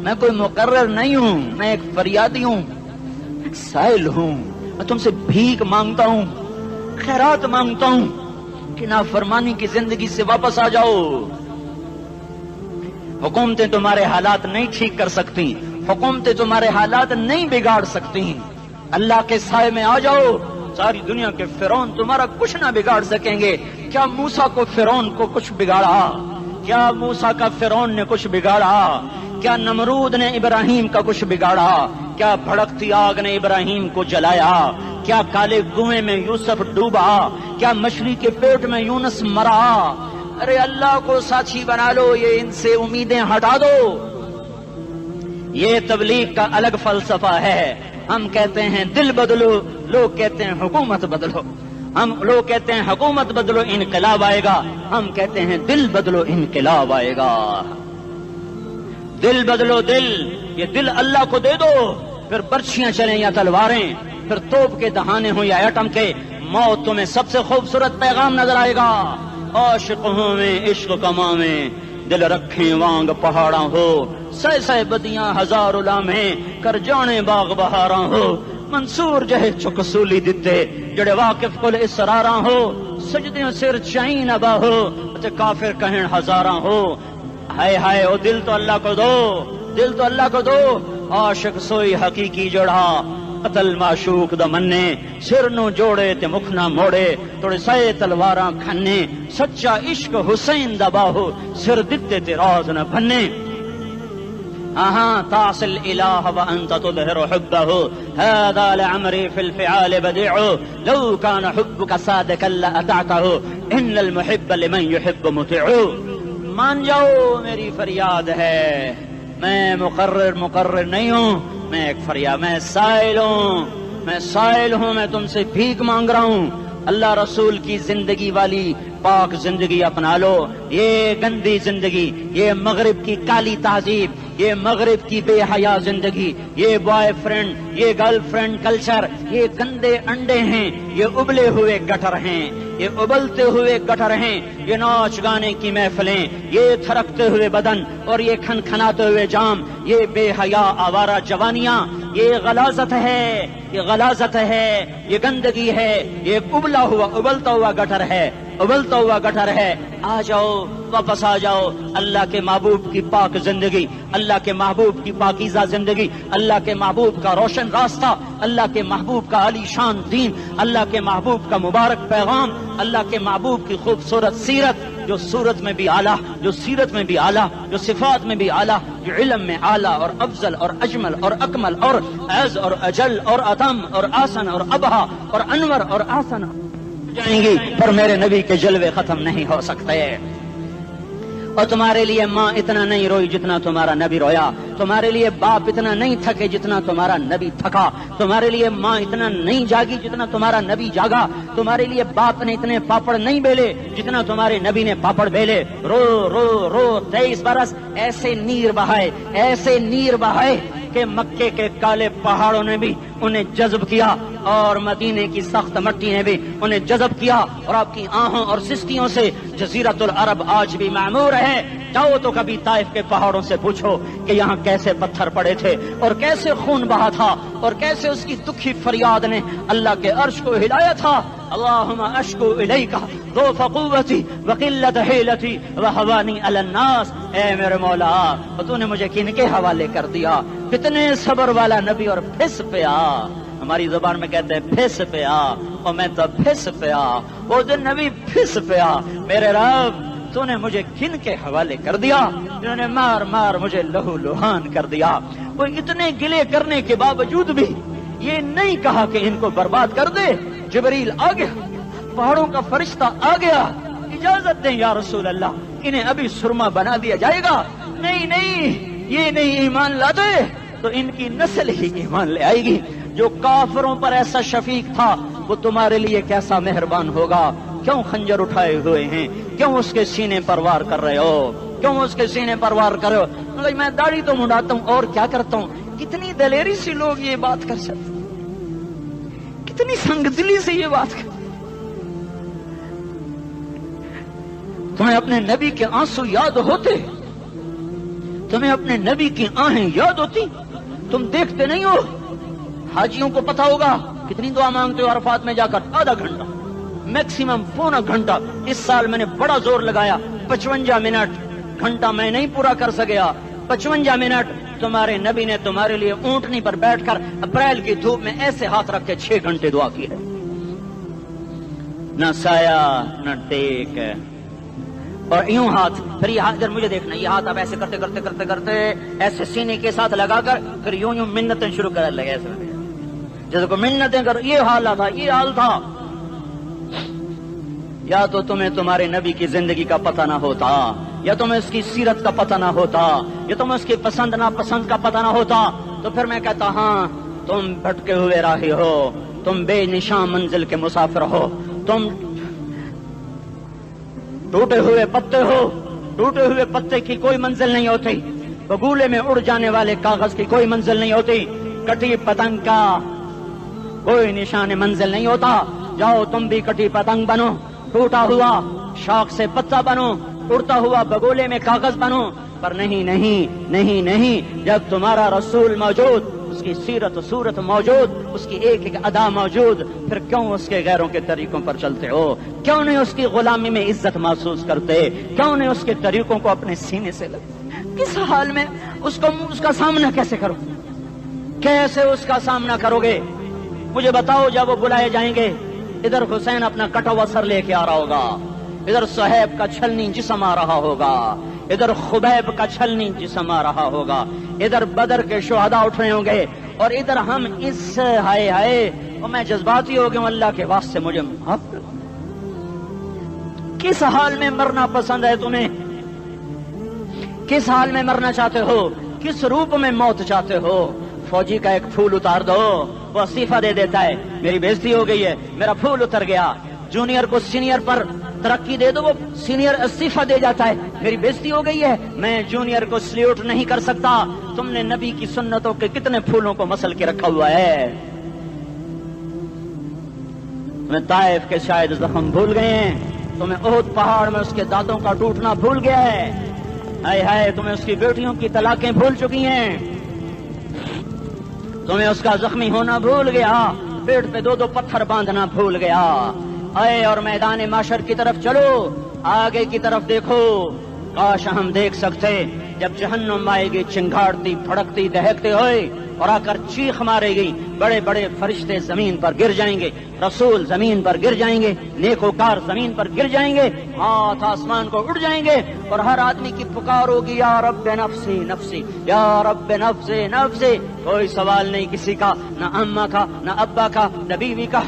میں کوئی مقرر نہیں ہوں، میں ایک فریادی ہوں، ایک سائل ہوں۔ میں تم سے بھیک مانگتا ہوں، خیرات مانگتا ہوں کہ نافرمانی کی زندگی سے واپس آ جاؤ۔ حکومتیں تمہارے حالات نہیں ٹھیک کر سکتی، حکومتیں تمہارے حالات نہیں بگاڑ سکتی۔ اللہ کے سائے میں آ جاؤ، ساری دنیا کے فرعون تمہارا کچھ نہ بگاڑ سکیں گے۔ کیا موسیٰ کو فرعون کو کچھ بگاڑا؟ کیا موسیٰ کا فرعون نے کچھ بگاڑا؟ کیا نمرود نے ابراہیم کا کچھ بگاڑا؟ کیا بھڑکتی آگ نے ابراہیم کو جلایا؟ کیا کالے کنویں میں یوسف ڈوبا؟ کیا مچھلی کے پیٹ میں یونس مرا؟ ارے اللہ کو ساتھی بنا لو، یہ ان سے امیدیں ہٹا دو۔ یہ تبلیغ کا الگ فلسفہ ہے۔ ہم کہتے ہیں دل بدلو، لوگ کہتے ہیں حکومت بدلو۔ لوگ کہتے ہیں حکومت بدلو انقلاب آئے گا، ہم کہتے ہیں دل بدلو انقلاب آئے گا۔ دل بدلو، دل، یہ دل اللہ کو دے دو، پھر برچیاں چلیں یا تلواریں، پھر توپ کے دہانے ہوں یا ایٹم کے، موت تمہیں سب سے خوبصورت پیغام نظر آئے گا۔ عاشق ہوں میں عشق کما میں، دل رکھیں وانگ پہاڑاں ہو، سہ بدیاں ہزار لامہیں، کر جانے باغ بہاراں ہو، منصور جہے چکسولی دتے، جڑے واقف کل اسراراں ہو، سجدیوں سر چائیں ابا ہو، تے کافر کہیں ہزاراں ہو۔ ہائے ہائے، او دل تو اللہ کو دو، دل تو اللہ کو دو۔ عاشق سوئی حقیقی جڑا، قتل معشوق دا مننے، سر نو جوڑے تے مکھ نہ موڑے، توڑے سائے تلواراں کھنے، سچا عشق حسین دا باہو، سر دتے تے راز نہ بھنے۔ تعصي الإله وأنت تظهر حبه، هذا لعمري في الفعال بديع، لو كان حبك صادقا لأطعته، إن المحب لمن يحب مطيع۔ مان جاؤ میری فریاد ہے، میں مقرر نہیں ہوں، میں ایک فریاد، میں سائل ہوں، میں تم سے بھیک مانگ رہا ہوں۔ اللہ رسول کی زندگی والی پاک زندگی اپنا لو۔ یہ گندی زندگی، یہ مغرب کی کالی تہذیب، یہ مغرب کی بے حیا زندگی، یہ بوائے فرینڈ، یہ گرل فرینڈ کلچر، یہ گندے انڈے ہیں، یہ ابلے ہوئے گٹر ہیں، یہ ابلتے ہوئے گٹر ہیں، یہ ناچ گانے کی محفلیں، یہ تھرکتے ہوئے بدن اور یہ کھنکھناتے ہوئے جام، یہ بے حیا آوارہ جوانیاں، یہ غلاظت ہے، یہ غلاظت ہے، یہ گندگی ہے، یہ ابلتا ہوا گٹر ہے، ابلتا ہوا گٹر ہے۔ آ جاؤ، واپس آ جاؤ، اللہ کے محبوب کی پاک زندگی، اللہ کے محبوب کی پاکیزہ زندگی، اللہ کے محبوب کا روشن راستہ، اللہ کے محبوب کا عالی شان دین، اللہ کے محبوب کا مبارک پیغام، اللہ کے محبوب کی خوبصورت سیرت، جو صورت میں بھی اعلیٰ، جو سیرت میں بھی اعلیٰ، جو صفات میں بھی اعلیٰ، جو علم میں اعلیٰ اور افضل اور اجمل اور اکمل اور اعز اور اجل اور اتم اور آسن اور ابہا اور انور اور آسن جائیں گی، پر میرے نبی کے جلوے ختم نہیں ہو سکتے۔ اور تمہارے لیے ماں اتنا نہیں روئی جتنا تمہارا نبی رویا، تمہارے لیے باپ اتنا نہیں تھکے جتنا تمہارا نبی تھکا، تمہارے لیے ماں اتنا نہیں جاگی جتنا تمہارا نبی جاگا، تمہارے لیے باپ نے اتنے پاپڑ نہیں بیلے جتنا تمہارے نبی نے پاپڑ بیلے۔ رو رو رو 23 برس ایسے نیر بہائے کہ مکے کے کالے پہاڑوں نے بھی انہیں جذب کیا اور مدینے کی سخت مٹی نے بھی انہیں جذب کیا، اور آپ کی آہوں اور سستیوں سے جزیرۃ العرب آج بھی معمور ہے۔ جاؤ تو کبھی طائف کے پہاڑوں سے پوچھو کہ یہاں کیسے پتھر پڑے تھے اور کیسے خون بہا تھا اور کیسے اس کی دکھی فریاد نے اللہ کے عرش کو ہلایا تھا۔ اللہم اشکو الیک ضعف قوتی وقلت حیلتی وہوانی علی الناس، اے میرے مولا تو نے مجھے کن کے حوالے کر دیا؟ کتنے صبر والا نبی، اور پھس پیا، ہماری زبان میں کہتے ہیں پھس پیا، اور میں تو پھس پیا، وہ دن نبی پھس پیا، میرے رب تو نے مجھے کن کے حوالے کر دیا جنہوں نے مار مار مجھے لہو لہان کر دیا۔ وہ اتنے گلے کرنے کے باوجود بھی یہ نہیں کہا کہ ان کو برباد کر دے۔ جبریل آ گیا، پہاڑوں کا فرشتہ آ گیا، اجازت دیں یا رسول اللہ، انہیں ابھی سرما بنا دیا جائے گا۔ نہیں نہیں، یہ نہیں ایمان لاتے تو ان کی نسل ہی ایمان لے آئے گی۔ جو کافروں پر ایسا شفیق تھا وہ تمہارے لیے کیسا مہربان ہوگا۔ کیوں خنجر اٹھائے ہوئے ہیں؟ کیوں اس کے سینے پر وار کر رہے ہو؟ کیوں اس کے سینے پر وار کر رہے ہو؟ میں داڑھی تو منڈاتا ہوں اور کیا کرتا ہوں۔ کتنی دلیری سے لوگ یہ بات کر سکتے، کتنی سنگ دلی سے یہ بات کر۔ تمہیں اپنے نبی کے آنسو یاد ہوتے؟ تمہیں اپنے نبی کی آہیں یاد ہوتی؟ تم دیکھتے نہیں ہو؟ حاجیوں کو پتا ہوگا کتنی دعا مانگتے ہو عرفات میں جا کر؟ آدھا گھنٹہ، میکسیمم پونا گھنٹہ۔ اس سال میں نے بڑا زور لگایا، 55 منٹ، گھنٹہ میں نہیں پورا کر سکیا، 55 منٹ تمہارے نبی نے تمہارے لیے اونٹنی پر بیٹھ کر اپریل کی دھوپ میں ایسے ہاتھ رکھ کے 6 گھنٹے دعا کی ہے۔ نہ سایہ نہ ٹیک، اور یوں ہاتھ، پھر یہ ہاتھ ادھر مجھے دیکھنا، یہ ہاتھ آپ ایسے کرتے کرتے کرتے کرتے ایسے سینے کے ساتھ لگا کر پھر یوں یوں منتیں شروع کر لگے، ایسے جیسے کو منتیں کر۔ یہ حال تھا، یہ حال تھا۔ یا تو تمہیں تمہارے نبی کی زندگی کا پتہ نہ ہوتا، یا تمہیں اس کی سیرت کا پتہ نہ ہوتا، یا تمہیں اس کی پسند ناپسند کا پتہ نہ ہوتا، تو پھر میں کہتا ہاں تم بھٹکے ہوئے راہی ہو، تم بے نشان منزل کے مسافر ہو، تم ٹوٹے ہوئے پتے ہو۔ ٹوٹے ہوئے پتے کی کوئی منزل نہیں ہوتی، بگولے میں اڑ جانے والے کاغذ کی کوئی منزل نہیں ہوتی، کٹی پتنگ کا کوئی نشان منزل نہیں ہوتا۔ جاؤ تم بھی کٹی پتنگ بنو، ٹوٹا ہوا شاخ سے پتا بنو، اڑتا ہوا بگولے میں کاغذ بنو، پر نہیں نہیں نہیں نہیں، جب تمہارا رسول موجود، اس کی سیرت و صورت موجود، اس کی ایک ایک ادا موجود، پھر کیوں اس کے غیروں کے طریقوں پر چلتے ہو؟ کیوں نہیں اس کی غلامی میں عزت محسوس کرتے؟ کیوں نہیں اس کے طریقوں کو اپنے سینے سے لگتے؟ کس حال میں اس کا سامنا کیسے کرو؟ کیسے اس کا سامنا کرو گے؟ مجھے بتاؤ، جب وہ بلائے جائیں گے، ادھر حسین اپنا کٹا ہوا سر لے کے آ رہا ہوگا، ادھر صہیب کا چھلنی جسم آ رہا ہوگا، ادھر خبیب کا چھلنی جسم آ رہا ہوگا، ادھر بدر کے شہداء اٹھ رہے ہوں گے، اور ادھر ہم اس ہائے ہائے، اور میں جذباتی ہو گیا ہوں، اللہ کے واسطے مجھے معاف کر۔ کس حال میں مرنا پسند ہے تمہیں؟ کس حال میں مرنا چاہتے ہو؟ کس روپ میں موت چاہتے ہو؟ فوجی کا ایک پھول اتار دو، وہ استعفیٰ دے دیتا ہے، میری بےزتی ہو گئی ہے، میرا پھول اتر گیا۔ جونیئر کو سینئر پر ترقی دے دو، وہ سینئر استعفیٰ دے جاتا ہے، میری بےزتی ہو گئی ہے، میں جونیئر کو سلیوٹ نہیں کر سکتا۔ تم نے نبی کی سنتوں کے کتنے پھولوں کو مسل کے رکھا ہوا ہے؟ تمہیں طائف کے شاید زخم بھول گئے ہیں، تمہیں احد پہاڑ میں اس کے دانتوں کا ٹوٹنا بھول گیا ہے، ہائے ہائے تمہیں اس کی بیٹیوں کی طلاقیں بھول چکی ہیں، تمہیں اس کا زخمی ہونا بھول گیا، پیٹ پہ 2 پتھر باندھنا بھول گیا۔ آئے اور میدان معاشر کی طرف چلو، آگے کی طرف دیکھو۔ کاش ہم دیکھ سکتے جب جہنم آئے گی چنگھاڑتی پھڑکتی دہکتے ہوئے اور آ کر چیخ مارے گی، بڑے بڑے فرشتے زمین پر گر جائیں گے، رسول زمین پر گر جائیں گے، نیکوکار زمین پر گر جائیں گے، ہاتھ آسمان کو اڑ جائیں گے، اور ہر آدمی کی پکار ہوگی، یا رب نفسی نفسی، یا رب نفسی نفسی۔ کوئی سوال نہیں کسی کا، نہ اماں کا، نہ ابا کا، نہ بیوی کا،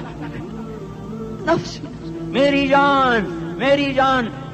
نفس میری جان میری جان۔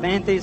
35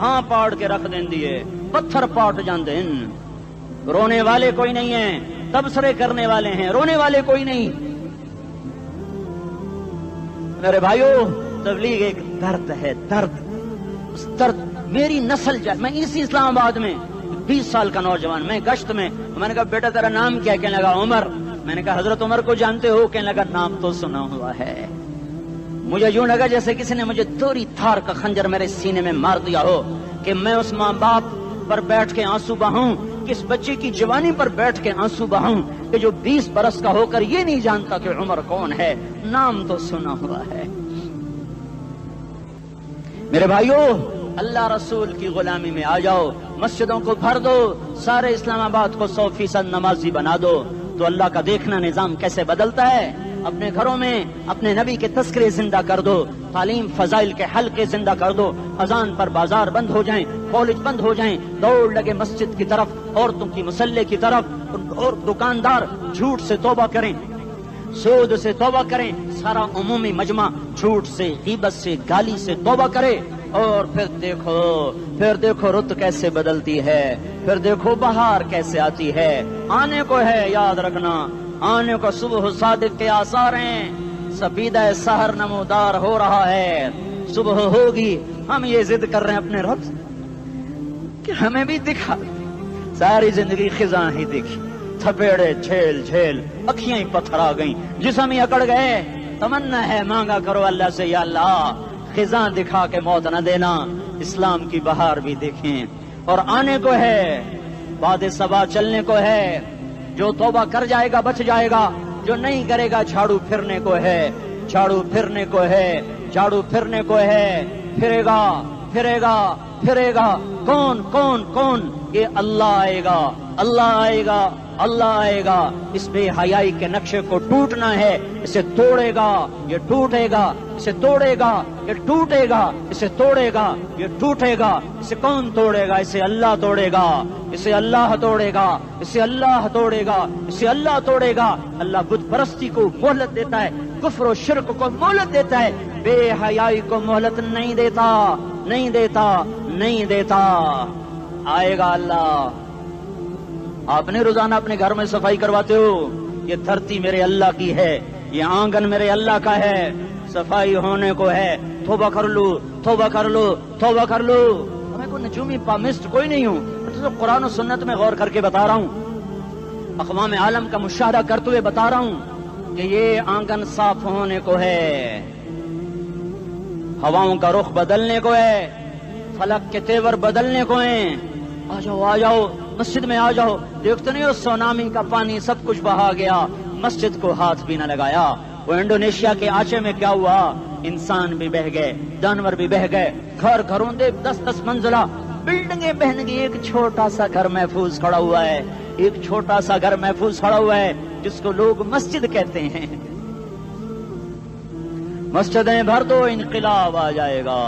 ہاں پاڑ کے رکھ دیں دیے پتھر پاٹ جاندے ہیں. رونے والے کوئی نہیں ہیں، تبصرے کرنے والے ہیں، رونے والے کوئی نہیں. میرے بھائیو تبلیغ ایک درد ہے، درد. اس درد میری نسل جائے. میں اسی اسلام آباد میں 20 سال کا نوجوان، میں گشت میں نے کہا بیٹا تیرا نام کیا؟ کہنے لگا عمر. میں نے کہا حضرت عمر کو جانتے ہو؟ کہنے لگا نام تو سنا ہوا ہے. مجھے یوں لگا جیسے کسی نے مجھے دوری تھار کا خنجر میرے سینے میں مار دیا ہو کہ میں اس ماں باپ پر بیٹھ کے آنسو بہاؤں، کس بچے کی جوانی پر بیٹھ کے آنسو بہاؤں کہ جو 20 برس کا ہو کر یہ نہیں جانتا کہ عمر کون ہے. نام تو سنا ہوا ہے. میرے بھائیو اللہ رسول کی غلامی میں آ جاؤ، مسجدوں کو بھر دو، سارے اسلام آباد کو 100% نمازی بنا دو، تو اللہ کا دیکھنا نظام کیسے بدلتا ہے. اپنے گھروں میں اپنے نبی کے تذکرے زندہ کر دو، تعلیم فضائل کے حلقے زندہ کر دو، اذان پر بازار بند ہو جائیں، کالج بند ہو جائیں، دوڑ لگے مسجد کی طرف، عورتوں کی مصلے کی طرف، اور دکاندار جھوٹ سے توبہ کریں، سود سے توبہ کریں، سارا عمومی مجمع جھوٹ سے، غیبت سے، گالی سے توبہ کرے. اور پھر دیکھو رت کیسے بدلتی ہے، پھر دیکھو بہار کیسے آتی ہے. آنے کو ہے، یاد رکھنا آنے کو. صبح صادق کے آثار ہیں، سفیدہ سحر نمودار ہو رہا ہے. صبح ہوگی، ہم یہ ضد کر رہے ہیں اپنے رب کہ ہمیں بھی دکھا. ساری زندگی خزاں ہی دیکھی، تھپیڑے جھیل جھیل، اکھیاں ہی پتھر آ گئیں، جسم ہی اکڑ گئے. تمنا ہے مانگا کرو اللہ سے، یا اللہ خزاں دکھا کے موت نہ دینا، اسلام کی بہار بھی دیکھیں. اور آنے کو ہے، باد صبا چلنے کو ہے. جو توبہ کر جائے گا بچ جائے گا، جو نہیں کرے گا جھاڑو پھرنے کو ہے، جھاڑو پھرنے کو ہے، جھاڑو پھرنے کو ہے. پھرے گا پھرے گا پھرے گا. کون کون کون؟ یہ اللہ آئے گا، اللہ آئے گا، اللہ آئے گا. اس بے حیائی کے نقشے کو ٹوٹنا ہے. اسے توڑے گا یہ ٹوٹے گا، اسے توڑے گا یہ ٹوٹے گا، اسے توڑے گا یہ ٹوٹے گا. اسے کون توڑے گا؟ اسے اللہ توڑے گا، اسے اللہ توڑے گا، اسے اللہ توڑے گا، اسے اللہ توڑے گا. اللہ بت پرستی کو مہلت دیتا ہے، کفر و شرک کو مہلت دیتا ہے، بے حیائی کو مہلت نہیں دیتا، نہیں دیتا، نہیں دیتا. آئے گا اللہ. آپ نے روزانہ اپنے گھر میں صفائی کرواتے ہو. یہ دھرتی میرے اللہ کی ہے، یہ آنگن میرے اللہ کا ہے، صفائی ہونے کو ہے. توبہ کر لو، توبہ کر لو، توبہ کر لو. میں کوئی نجومی پامسٹ کوئی نہیں ہوں، میں تو قرآن و سنت میں غور کر کے بتا رہا ہوں، اقوام عالم کا مشاہدہ کرتے ہوئے بتا رہا ہوں کہ یہ آنگن صاف ہونے کو ہے، ہواؤں کا رخ بدلنے کو ہے، فلک کے تیور بدلنے کو ہیں. آ جاؤ آ جاؤ مسجد میں آ جاؤ. دیکھتے نہیں ہو سونامی کا پانی سب کچھ بہا گیا، مسجد کو ہاتھ بھی نہ لگایا. وہ انڈونیشیا کے آچے میں کیا ہوا؟ انسان بھی بہ گئے، جانور بھی بہ گئے، گھر گھروں دے 10-10 منزلہ بلڈنگیں بہن گئی. ایک چھوٹا سا گھر محفوظ کھڑا ہوا ہے، ایک چھوٹا سا گھر محفوظ کھڑا ہوا ہے جس کو لوگ مسجد کہتے ہیں. مسجدیں بھر دو، انقلاب آ جائے گا.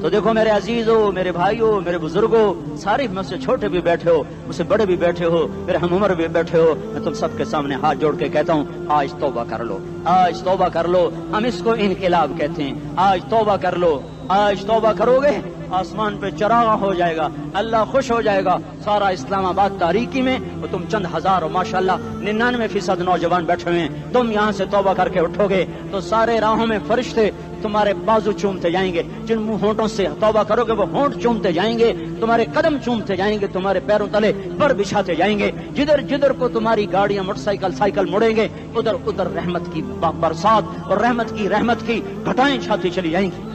تو دیکھو میرے عزیزوں، میرے بھائیوں، میرے بزرگوں، سارے مجھ سے چھوٹے بھی بیٹھے ہو، مجھ سے بڑے بھی بیٹھے ہو، میرے ہم عمر بھی بیٹھے ہو، میں تم سب کے سامنے ہاتھ جوڑ کے کہتا ہوں آج توبہ کر لو، آج توبہ کر لو. ہم اس کو انقلاب کہتے ہیں. آج توبہ کر لو. آج توبہ کرو گے آسمان پہ چراغاں ہو جائے گا، اللہ خوش ہو جائے گا. سارا اسلام آباد تاریکی میں وہ تم چند ہزار، اور ماشاءاللہ 99% نوجوان بیٹھے ہوئے ہیں. تم یہاں سے توبہ کر کے اٹھو گے تو سارے راہوں میں فرشتے تمہارے بازو چومتے جائیں گے. جن منہ ہونٹوں سے توبہ کرو گے وہ ہونٹ چومتے جائیں گے، تمہارے قدم چومتے جائیں گے، تمہارے پیروں تلے پر بچھاتے جائیں گے. جدھر جدھر کو تمہاری گاڑیاں، موٹر سائیکل، سائیکل مڑیں گے، ادھر ادھر رحمت کی برسات اور رحمت کی گھٹائیں چھاتی چلی جائیں گی.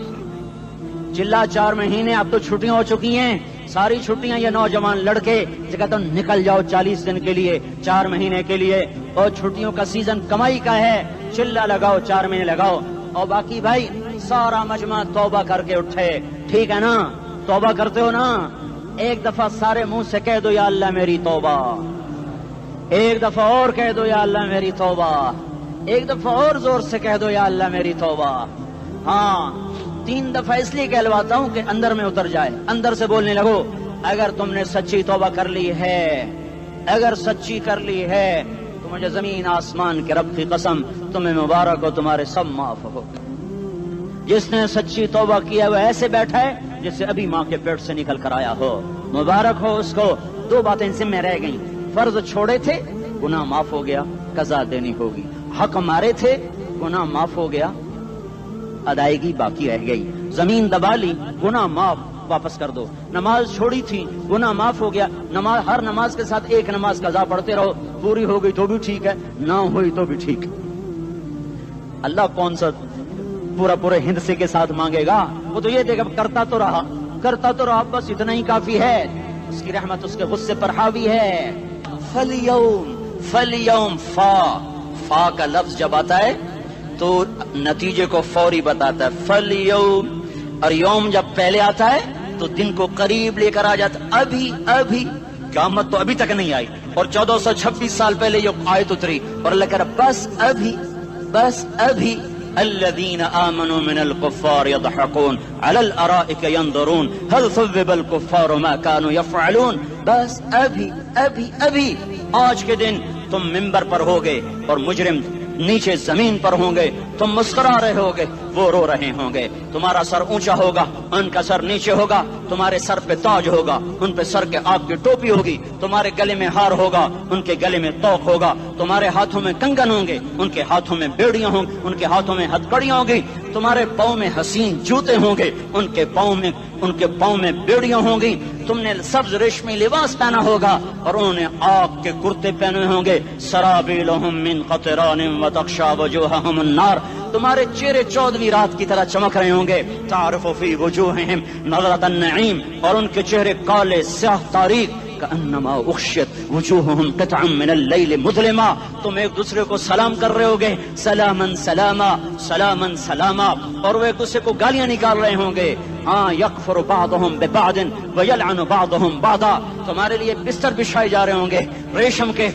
چلا 4 مہینے اب تو چھٹیاں ہو چکی ہیں، ساری چھٹیاں یہ نوجوان لڑکے جگہ تو نکل جاؤ 40 دن کے لیے، 4 مہینے کے لیے. اور چھٹیوں کا سیزن کمائی کا ہے، چلا لگاؤ، 4 مہینے لگاؤ. اور باقی بھائی سارا مجمع توبہ کر کے اٹھے. ٹھیک ہے نا؟ توبہ کرتے ہو نا؟ ایک دفعہ سارے منہ سے کہہ دو یا اللہ میری توبہ. ایک دفعہ اور کہہ دو یا اللہ میری توبہ. ایک دفعہ اور زور سے کہہ دو یا اللہ میری توبہ. ہاں 3 دفعہ اس لیے کہلواتا ہوں کہ اندر میں اتر جائے، اندر سے بولنے لگو. اگر تم نے سچی توبہ کر لی ہے، اگر سچی کر لی ہے تو مجھے زمین آسمان کے رب کی قسم تمہیں مبارک ہو، تمہارے سب معاف ہو. جس نے سچی توبہ کیا وہ ایسے بیٹھا ہے جسے ابھی ماں کے پیٹ سے نکل کر آیا ہو، مبارک ہو اس کو۔ دو باتیں ذمہ رہ گئیں، فرض چھوڑے تھے، گناہ معاف ہو گیا، قضا دینی ہوگی، حق مارے تھے، گناہ معاف ہو گیا، ادائیگی باقی رہ گئی، زمین دبا لی، گناہ معاف، واپس کر دو، نماز چھوڑی تھی، گناہ معاف ہو گیا، نماز ہر نماز کے ساتھ ایک نماز قضا پڑھتے رہو، پوری ہو گئی تو بھی ٹھیک ہے، نہ ہوئی تو بھی ٹھیک ہے۔ اللہ کون سا پورے ہند کے ساتھ مانگے گا؟ وہ تو یہ دیکھا کرتا تو رہا، بس اتنا ہی کافی ہے، اس کی رحمت اس کے غصے پر حاوی ہے۔ فَالْيَوْمِ فا کا لفظ جب آتا ہے تو نتیجے کو فوری بتاتا ہے، فَالْيَوْمِ، اور یوم جب پہلے آتا ہے تو دن کو قریب لے کر آ جاتا، ابھی قیامت تو ابھی تک نہیں آئی، اور 1426 سال پہلے یہ آیت اتری، اور اللہ کہہ رہا بس ابھی الذين آمنوا من الكفار يضحكون على الارائك ينظرون هل ثوب الكفار ما كانوا يفعلون، بس ابھی آج کے دن تم منبر پر ہوگے اور مجرم نیچے زمین پر ہوں گے، تم مسکرا رہے ہوگے، وہ رو رہے ہوں گے، تمہارا سر اونچا ہوگا، ان کا سر نیچے ہوگا، تمہارے سر پہ تاج ہوگا، ان پہ سر کے آگ کی ٹوپی ہوگی، تمہارے گلے میں ہار ہوگا، ان کے گلے میں توق ہوگا، تمہارے ہاتھوں میں کنگن ہوں گے، ان کے ہاتھوں میں بیڑیاں ہوں گی، ان کے ہاتھوں میں ہتکڑیاں ہوں گی، تمہارے پاؤں میں حسین جوتے ہوں گے، ان کے پاؤں میں بیڑیاں ہوں گی، تم نے سبز ریشمی لباس پہنا ہوگا اور انہوں نے آگ کے کرتے پہنے ہوں گے، سرابیلہم من قطران وتغشا وجوہہم النار، تمہارے چہرے 14ویں رات کی طرح چمک رہے ہوں گے، تعرف فی وجوہہم نظرۃ النعیم، اور ان کے چہرے کالے سیاہ تاریک، کأنما اغشیت وجوہہم قطعا من اللیل مظلما، تم ایک دوسرے کو سلام کر رہے ہوگے، سلاما سلاما سلاما سلاما، اور وہ ایک دوسرے کو گالیاں نکال رہے ہوں گے، ہاں یکفر بعضهم ببعض ویلعن بعضهم بعضا، تمہارے لیے بستر بچھائے جا رہے ہوں گے ریشم کے،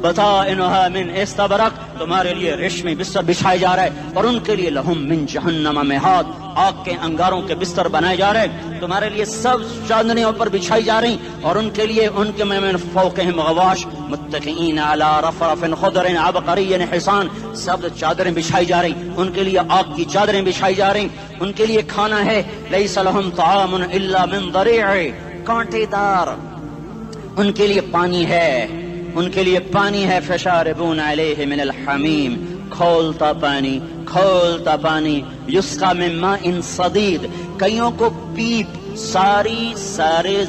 بطائنها من استبرق، تمہارے لیے ریشمی بستر بچھائے جا رہے، اور ان کے لیے لہم من جہنم مہاد، آگ کے انگاروں کے بستر بنائے جا رہے، تمہارے لیے سب چاندنیوں پر بچھائی جا رہی، اور ان کے لیے ان کے من فوقہم غواش متکئین علی رفرف خضر عبقری حصان، سب چادریں بچھائی جا رہی، ان کے لیے آگ کی چادریں بچھائی جا رہی، ان کے لیے کھانا ہے لیس لہم طعام الا من ضریع، کانٹے دار، ان کے لیے پانی ہے، فشاربون علیہ من الحمیم، کھولتا پانی، یسقا من ماء صدید، کئیوں کو پیپ، سارے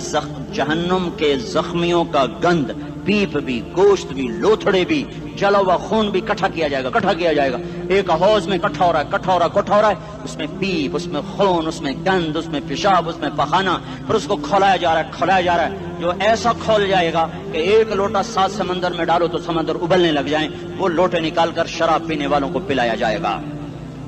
جہنم کے زخمیوں کا گند، پیپ بھی، گوشت بھی، لوتھڑے بھی، جلا ہوا خون بھی کٹھا کیا جائے گا، ایک حوض میں کٹھا ہو رہا ہے، اس میں پیپ، اس میں خون، اس میں گند، اس میں پیشاب، اس میں پخانہ، پھر اس کو کھولایا جا رہا ہے، جو ایسا کھول جائے گا کہ ایک لوٹا 7 سمندر میں ڈالو تو سمندر ابلنے لگ جائیں، وہ لوٹے نکال کر شراب پینے والوں کو پلایا جائے گا،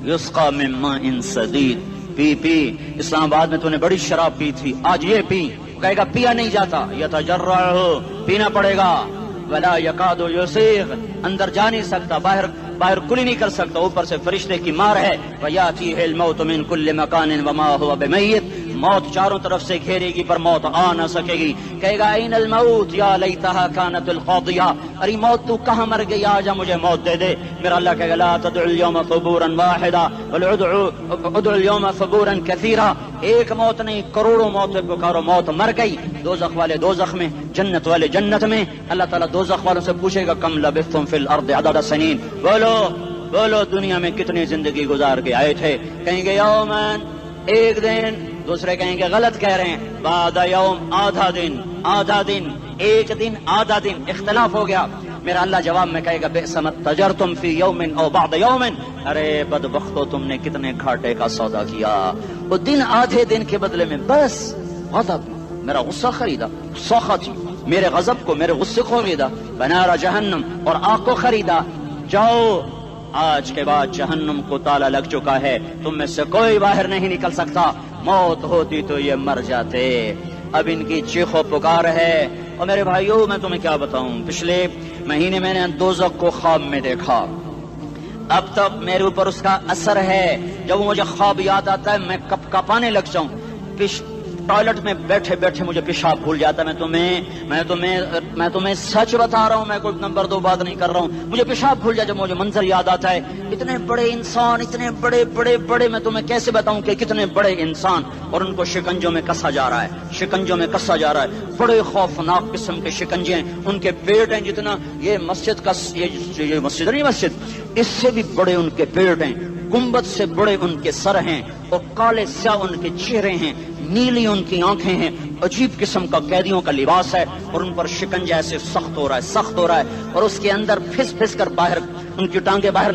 یسقا من ماء صدید، پی اسلام آباد میں تو نے بڑی شراب پی تھی، آج یہ پی، کہے گا پیا نہیں جاتا، یتجرعہ، پینا پڑے گا، ولا یکاد یسیغ، اندر جا نہیں سکتا، باہر کلی نہیں کر سکتا، اوپر سے فرشتے کی مار ہے، ویاتیہ الموت من کل مکان وما هو بمیت، موت چاروں طرف سے گھیرے گی پر موت آ نہ سکے گی، کہے گا این الموت یا لیتہا کانت القاضیہ، ارے موت تو کہاں مر گئی، آجا مجھے موت دے دے، میرا اللہ کہے گا لا تدعو اليوم ثبورا واحدا بل ادعو اليوم ثبورا کثیرا، ایک موت نہیں کروڑوں موت پکارو، موت مر گئی، دوزخ والے دوزخ میں، جنت والے جنت میں، اللہ تعالیٰ دوزخ والوں سے پوچھے گا کم لبثتم فی الارض عدد سنین، بولو دنیا میں کتنی زندگی گزار کے آئے تھے، کہیں گے یومن، ایک دن، دوسرے کہیں گے غلط کہہ رہے ہیں، بعد یوم، آدھا دن، ایک دن، آدھا دن، اختلاف ہو گیا، میرا اللہ جواب میں کہے گا بئس ما تجرتم فی یوم او بعد یوم، ارے بدبختو تم نے کتنے گھاٹے کا سودا کیا، وہ دن آدھے دن کے بدلے میں بس غضب، میرا غصہ خریدا، سخط، میرے غضب کو، میرے غصے کو خریدا، بنار جہنم، اور آگ کو خریدا، جاؤ آج کے بعد جہنم کو تالا لگ چکا ہے، تم میں سے کوئی باہر نہیں نکل سکتا، موت ہوتی تو یہ مر جاتے، اب ان کی چیخ و پکار ہے، اور میرے بھائیوں میں تمہیں کیا بتاؤں، پچھلے مہینے میں نے دوزخ کو خواب میں دیکھا، اب تک میرے اوپر اس کا اثر ہے، جب مجھے خواب یاد آتا ہے میں کپانے لگ جاؤں، ٹوائلٹ میں بیٹھے بیٹھے مجھے پیشاب بھول جاتا ہے. میں تمہیں سچ بتا رہا ہوں, میں کوئی نمبر 2 بات نہیں کر رہا ہوں. مجھے پیشاب بھول جاتا ہے, مجھے منظر یاد آتا ہے. اتنے بڑے انسان, اتنے بڑے بڑے بڑے, میں تمہیں کیسے بتاؤں کہ کتنے بڑے انسان, اور ان کو شکنجوں میں کسا جا رہا ہے, شکنجوں میں کسا جا رہا ہے. بڑے خوفناک قسم کے شکنجے ہیں. ان کے پیٹ ہیں جتنا یہ مسجد کا, یہ مسجد نہیں, مسجد اس سے بھی بڑے ان کے پیٹ ہیں. گنبد سے بڑے ان کے سر ہیں, اور کالے سیاہ ان کے چہرے ہیں, نیلی ان کی آنکھیں ہیں. عجیب قسم کا قیدیوں کا لباس ہے, اور ان پر شکنجہ ایسے سخت ہو رہا ہے, سخت ہو رہا ہے. اور اس کے اندر پھس پھس کر باہر ان کی ٹانگیں باہر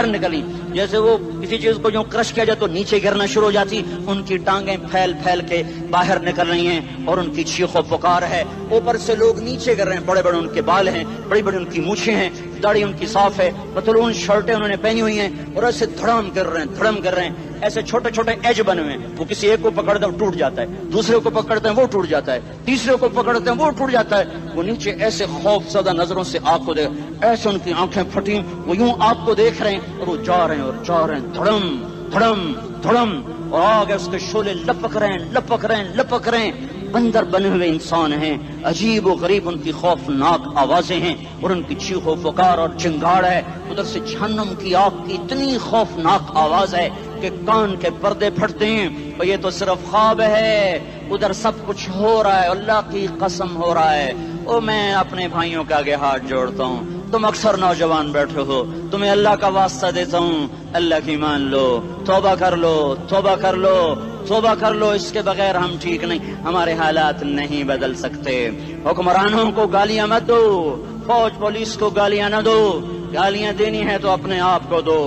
نکلی, جیسے وہ کسی چیز کو جو کرش کیا جائے تو نیچے گرنا شروع ہو جاتی. ان کی ٹانگیں پھیل پھیل کے باہر نکل رہی ہیں, اور ان کی چیخ و پکار ہے. اوپر سے لوگ نیچے گر رہے ہیں. بڑے بڑے ان کے بال ہیں, بڑی بڑی ان کی مونچھیں ہیں, داڑھی ان کی صاف ہے, پتلون شرٹیں انہوں نے پہنی ہوئی ہیں, اور ایسے دھڑام گر رہے ہیں. ایسے چھوٹے چھوٹے ایج بنے ہوئے ہیں. وہ کسی ایک کو پکڑتے ہیں وہ ٹوٹ جاتا ہے, دوسرے کو پکڑتے ہیں وہ ٹوٹ جاتا ہے, تیسرے کو پکڑتے ہیں وہ ٹوٹ جاتا ہے. وہ نیچے ایسے خوف زدہ نظروں سے آپ کو دیکھ, ایسے ان کی آنکھیں پھٹی, وہ یوں آپ کو دیکھ رہے ہیں, اور وہ جا رہے ہیں دھڑم دھڑم دھڑم, اور آگے اس کے شعلے لپک رہے ہیں. بندر بنے ہوئے انسان ہیں, عجیب و غریب ان کی خوفناک آوازیں ہیں, اور ان کی چیخ و پکار اور چنگاڑ ہے. ادھر سے جہنم کی آگ کی اتنی خوفناک آواز ہے کہ کان کے پردے پھٹتے ہیں. اور یہ تو صرف خواب ہے, ادھر سب کچھ ہو رہا ہے, اللہ کی قسم ہو رہا ہے. اور میں اپنے بھائیوں کے آگے ہاتھ جوڑتا ہوں, تم اکثر نوجوان بیٹھے ہو, تمہیں اللہ کا واسطہ دیتا ہوں, اللہ کی مان لو, توبہ کر لو. اس کے بغیر ہم ٹھیک نہیں, ہمارے حالات نہیں بدل سکتے. حکمرانوں کو گالیاں مت دو, فوج پولیس کو گالیاں نہ دو, گالیاں دینی ہے تو اپنے آپ کو دو.